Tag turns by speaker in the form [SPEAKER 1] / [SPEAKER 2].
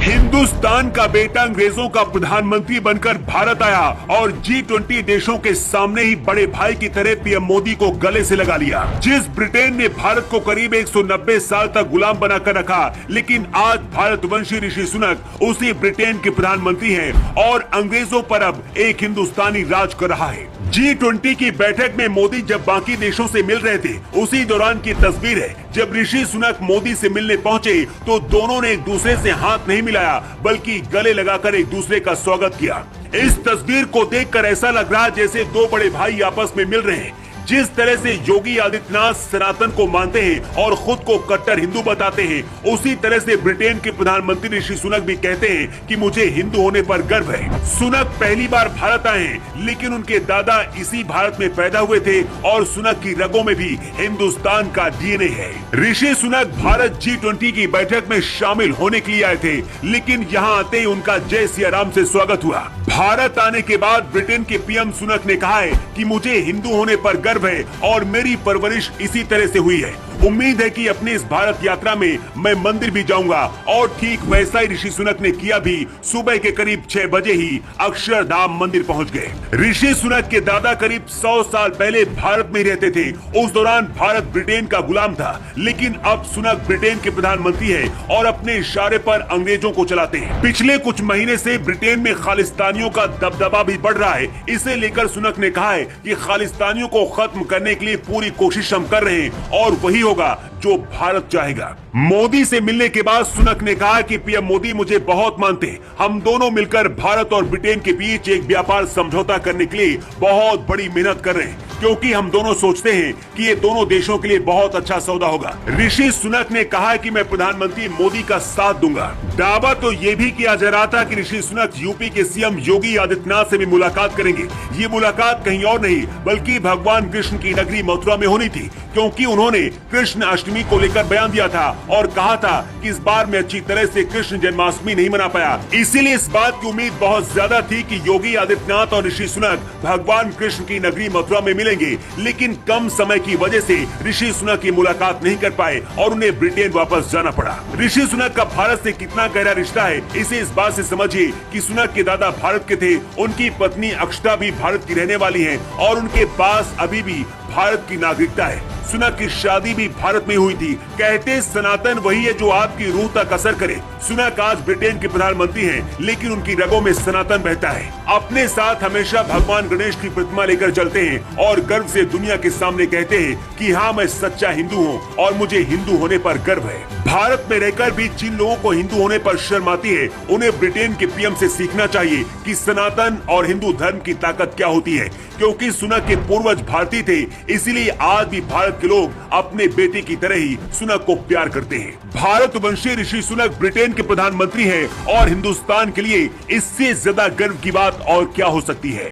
[SPEAKER 1] हिंदुस्तान का बेटा अंग्रेजों का प्रधानमंत्री बनकर भारत आया और G20 देशों के सामने ही बड़े भाई की तरह पीएम मोदी को गले से लगा लिया। जिस ब्रिटेन ने भारत को करीब 190 साल तक गुलाम बनाकर रखा, लेकिन आज भारतवंशी ऋषि सुनक उसी ब्रिटेन के प्रधानमंत्री हैं और अंग्रेजों पर अब एक हिंदुस्तानी राज कर रहा है। G20 की बैठक में मोदी जब बाकी देशों से मिल रहे थे, उसी दौरान की तस्वीर है जब ऋषि सुनक मोदी से मिलने पहुंचे तो दोनों ने एक दूसरे से हाथ नहीं मिलाया बल्कि गले लगाकर एक दूसरे का स्वागत किया। इस तस्वीर को देखकर ऐसा लग रहा है जैसे दो बड़े भाई आपस में मिल रहे हैं। जिस तरह से योगी आदित्यनाथ सनातन को मानते हैं और खुद को कट्टर हिंदू बताते हैं, उसी तरह से ब्रिटेन के प्रधानमंत्री ऋषि सुनक भी कहते हैं कि मुझे हिंदू होने पर गर्व है। सुनक पहली बार भारत आए हैं, लेकिन उनके दादा इसी भारत में पैदा हुए थे और सुनक की रगों में भी हिंदुस्तान का डीएनए है। ऋषि सुनक भारत G20 की बैठक में शामिल होने के लिए आए थे, लेकिन यहाँ आते ही उनका जय सिया राम से स्वागत हुआ। भारत आने के बाद ब्रिटेन के पीएम सुनक ने कहा है कि मुझे हिंदू होने पर गर्व है और मेरी परवरिश इसी तरह से हुई है। उम्मीद है कि अपनी इस भारत यात्रा में मैं मंदिर भी जाऊंगा और ठीक वैसा ही ऋषि सुनक ने किया भी। सुबह के करीब 6 बजे ही अक्षरधाम मंदिर पहुंच गए। ऋषि सुनक के दादा करीब 100 साल पहले भारत में रहते थे। उस दौरान भारत ब्रिटेन का गुलाम था, लेकिन अब सुनक ब्रिटेन के प्रधानमंत्री है और अपने इशारे पर अंग्रेजों को चलाते हैं। पिछले कुछ महीने से ब्रिटेन में खालिस्तानियों का दबदबा भी बढ़ रहा है। इसे लेकर सुनक ने कहा है कि खालिस्तानियों को खत्म करने के लिए पूरी कोशिश हम कर रहे हैं और वही होगा जो भारत चाहेगा। मोदी से मिलने के बाद सुनक ने कहा कि पीएम मोदी मुझे बहुत मानते हैं। हम दोनों मिलकर भारत और ब्रिटेन के बीच एक व्यापार समझौता करने के लिए बहुत बड़ी मेहनत कर रहे हैं, क्योंकि हम दोनों सोचते हैं कि ये दोनों देशों के लिए बहुत अच्छा सौदा होगा। ऋषि सुनक ने कहा कि मैं प्रधानमंत्री मोदी का साथ दूंगा। दावा तो ये भी किया जा रहा था कि ऋषि सुनक यूपी के सीएम योगी आदित्यनाथ से भी मुलाकात करेंगे। ये मुलाकात कहीं और नहीं बल्कि भगवान कृष्ण की नगरी मथुरा में होनी थी, क्योंकि उन्होंने कृष्ण अष्टमी को लेकर बयान दिया था और कहा था कि इस बार में अच्छी तरह से कृष्ण जन्माष्टमी नहीं मना पाया। इसीलिए इस बात की उम्मीद बहुत ज्यादा थी कि योगी आदित्यनाथ और ऋषि सुनक भगवान कृष्ण की नगरी मथुरा में मिलेंगे, लेकिन कम समय की वजह से ऋषि सुनक की मुलाकात नहीं कर पाए और उन्हें ब्रिटेन वापस जाना पड़ा। ऋषि सुनक का भारत से कितना गहरा रिश्ता है, इसे इस बात से समझिए कि सुनक के दादा भारत के थे, उनकी पत्नी अक्षता भी भारत की रहने वाली है और उनके पास अभी भी भारत की नागरिकता है। सुनक की शादी भी भारत में हुई थी। कहते सनातन वही है जो आपकी रूह तक असर करे। सुनक आज ब्रिटेन के प्रधानमंत्री हैं, लेकिन उनकी रगों में सनातन बहता है। अपने साथ हमेशा भगवान गणेश की प्रतिमा लेकर चलते हैं और गर्व से दुनिया के सामने कहते हैं कि हाँ, मैं सच्चा हिंदू हूँ और मुझे हिंदू होने पर गर्व है। भारत में रहकर भी जिन लोगों को हिंदू होने पर शर्म आती है, उन्हें ब्रिटेन के पीएम से सीखना चाहिए कि सनातन और हिंदू धर्म की ताकत क्या होती है, क्योंकि सुनक के पूर्वज भारतीय थे, इसीलिए आज भी भारत के लोग अपने बेटे की तरह ही सुनक को प्यार करते हैं। भारतवंशी ऋषि सुनक ब्रिटेन के प्रधानमंत्री हैं और हिंदुस्तान के लिए इससे ज्यादा गर्व की बात और क्या हो सकती है।